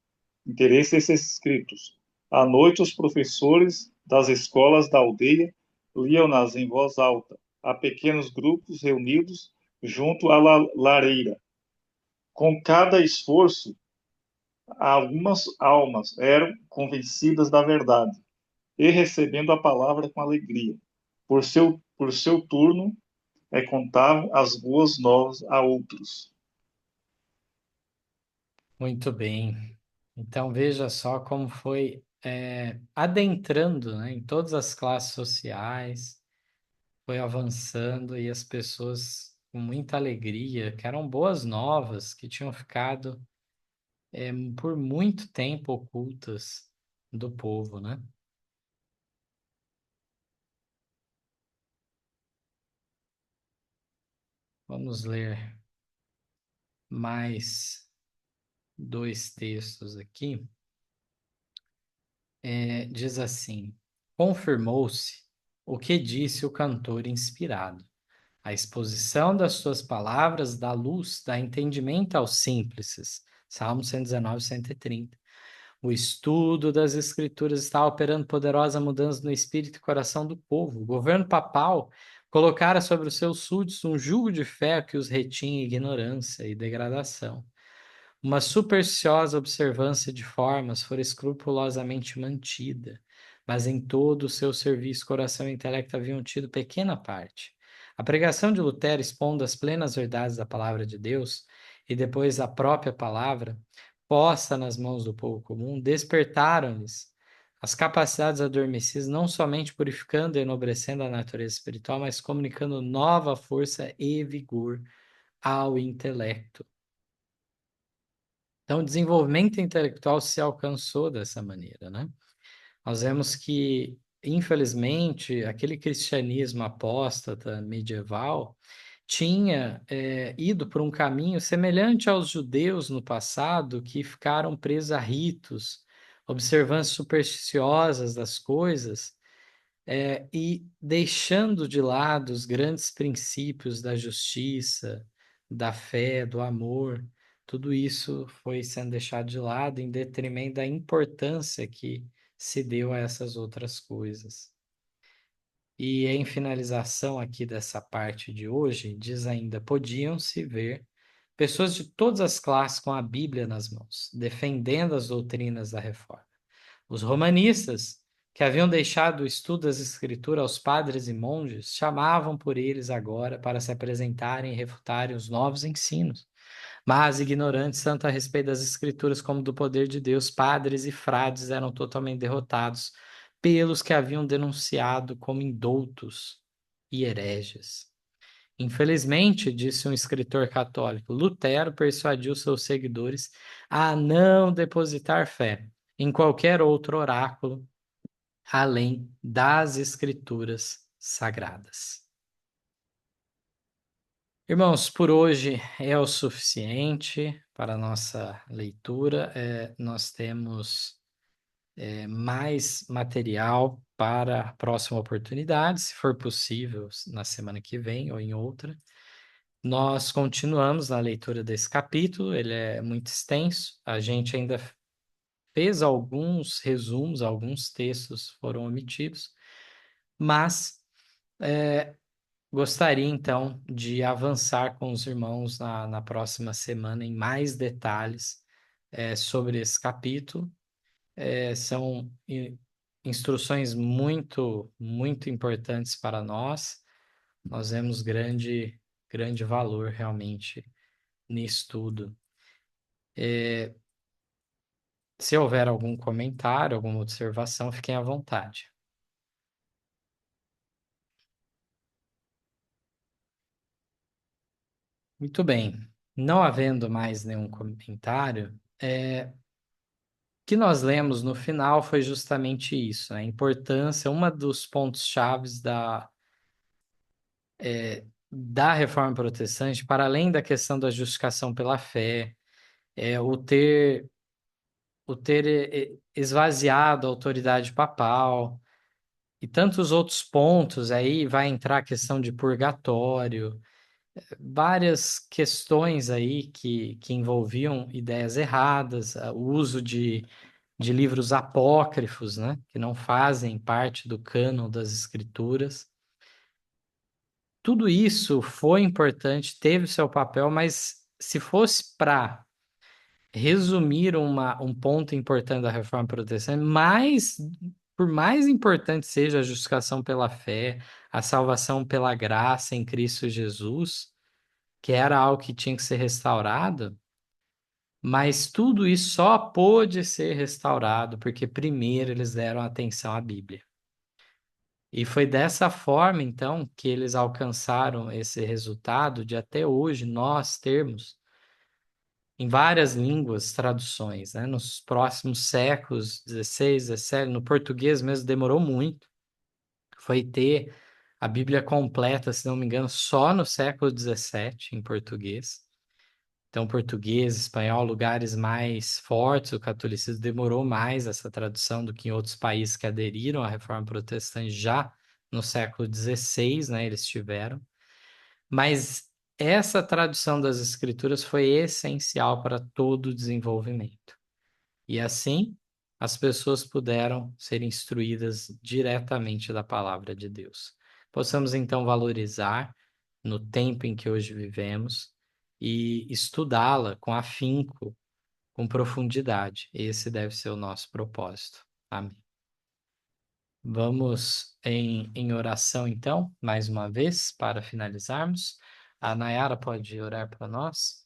esses escritos. À noite, os professores das escolas da aldeia liam-nas em voz alta, a pequenos grupos reunidos junto à lareira. Com cada esforço, algumas almas eram convencidas da verdade e recebendo a palavra com alegria. Por seu turno, contavam as boas novas a outros. Muito bem. Então veja só como foi adentrando, né, em todas as classes sociais, foi avançando e as pessoas com muita alegria, que eram boas novas, que tinham ficado por muito tempo ocultas do povo, né? Vamos ler mais dois textos aqui. Diz assim: confirmou-se o que disse o cantor inspirado. A exposição das suas palavras dá luz, dá entendimento aos simples. Salmo 119, 130. O estudo das Escrituras está operando poderosa mudança no espírito e coração do povo. O governo papal colocara sobre os seus súditos um jugo de fé que os retinha em ignorância e degradação. Uma supersticiosa observância de formas fora escrupulosamente mantida, mas em todo o seu serviço, coração e intelecto haviam tido pequena parte. A pregação de Lutero, expondo as plenas verdades da palavra de Deus, e depois a própria palavra, posta nas mãos do povo comum, despertaram-lhes as capacidades adormecidas, não somente purificando e enobrecendo a natureza espiritual, mas comunicando nova força e vigor ao intelecto. Então, o desenvolvimento intelectual se alcançou dessa maneira, né? Nós vemos que, infelizmente, aquele cristianismo apóstata medieval tinha ido por um caminho semelhante aos judeus no passado, que ficaram presos a ritos, observâncias supersticiosas das coisas, e deixando de lado os grandes princípios da justiça, da fé, do amor, tudo isso foi sendo deixado de lado em detrimento da importância que se deu a essas outras coisas. E em finalização aqui dessa parte de hoje, diz ainda: podiam-se ver pessoas de todas as classes com a Bíblia nas mãos, defendendo as doutrinas da reforma. Os romanistas, que haviam deixado o estudo das Escrituras aos padres e monges, chamavam por eles agora para se apresentarem e refutarem os novos ensinos. Mas, ignorantes tanto a respeito das Escrituras como do poder de Deus, padres e frades eram totalmente derrotados pelos que haviam denunciado como indoutos e hereges. Infelizmente, disse um escritor católico, Lutero persuadiu seus seguidores a não depositar fé em qualquer outro oráculo além das Escrituras sagradas. Irmãos, por hoje é o suficiente para a nossa leitura. Nós temos mais material para a próxima oportunidade, se for possível, na semana que vem ou em outra. Nós continuamos na leitura desse capítulo, ele é muito extenso, a gente ainda fez alguns resumos, alguns textos foram omitidos, mas gostaria então de avançar com os irmãos na próxima semana em mais detalhes sobre esse capítulo. São instruções muito, muito importantes para nós. Nós vemos grande valor realmente nisso tudo. Se houver algum comentário, alguma observação, fiquem à vontade. Muito bem. Não havendo mais nenhum comentário, o que nós lemos no final foi justamente isso, né? A importância, uma dos pontos chaves da reforma protestante, para além da questão da justificação pela fé, o ter esvaziado a autoridade papal e tantos outros pontos, aí vai entrar a questão de purgatório, várias questões aí que envolviam ideias erradas, o uso de livros apócrifos, né, que não fazem parte do cânon das escrituras. Tudo isso foi importante, teve seu papel, mas se fosse para resumir um ponto importante da reforma protestante, por mais importante seja a justificação pela fé, a salvação pela graça em Cristo Jesus, que era algo que tinha que ser restaurado, mas tudo isso só pôde ser restaurado porque primeiro eles deram atenção à Bíblia. E foi dessa forma, então, que eles alcançaram esse resultado de até hoje nós termos em várias línguas traduções, né? Nos próximos séculos, 16, 17, no português mesmo demorou muito. Foi ter a Bíblia completa, se não me engano, só no século 17 em português. Então, português, espanhol, lugares mais fortes, o catolicismo demorou mais essa tradução do que em outros países que aderiram à reforma protestante já no século XVI, né? Eles tiveram. Mas essa tradução das escrituras foi essencial para todo o desenvolvimento. E assim, as pessoas puderam ser instruídas diretamente da palavra de Deus. Possamos então valorizar no tempo em que hoje vivemos e estudá-la com afinco, com profundidade. Esse deve ser o nosso propósito. Amém. Vamos em oração, então, mais uma vez, para finalizarmos. A Nayara pode orar para nós?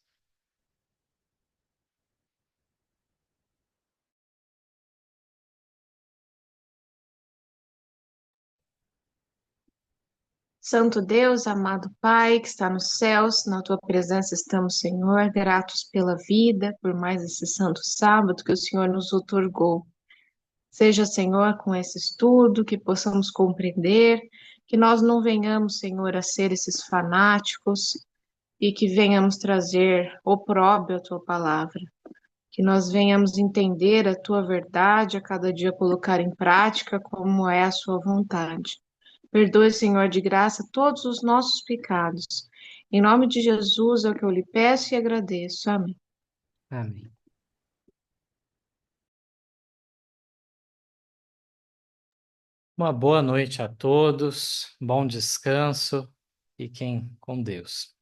Santo Deus, amado Pai, que está nos céus, na tua presença estamos, Senhor, gratos pela vida, por mais esse santo sábado que o Senhor nos outorgou. Seja, Senhor, com esse estudo, que possamos compreender, que nós não venhamos, Senhor, a ser esses fanáticos e que venhamos trazer opróbrio à tua palavra. Que nós venhamos entender a tua verdade, a cada dia colocar em prática como é a sua vontade. Perdoe, Senhor, de graça todos os nossos pecados Em nome de Jesus é o que eu lhe peço e agradeço. Amém. Amém. Uma boa noite a todos, bom descanso, fiquem com Deus.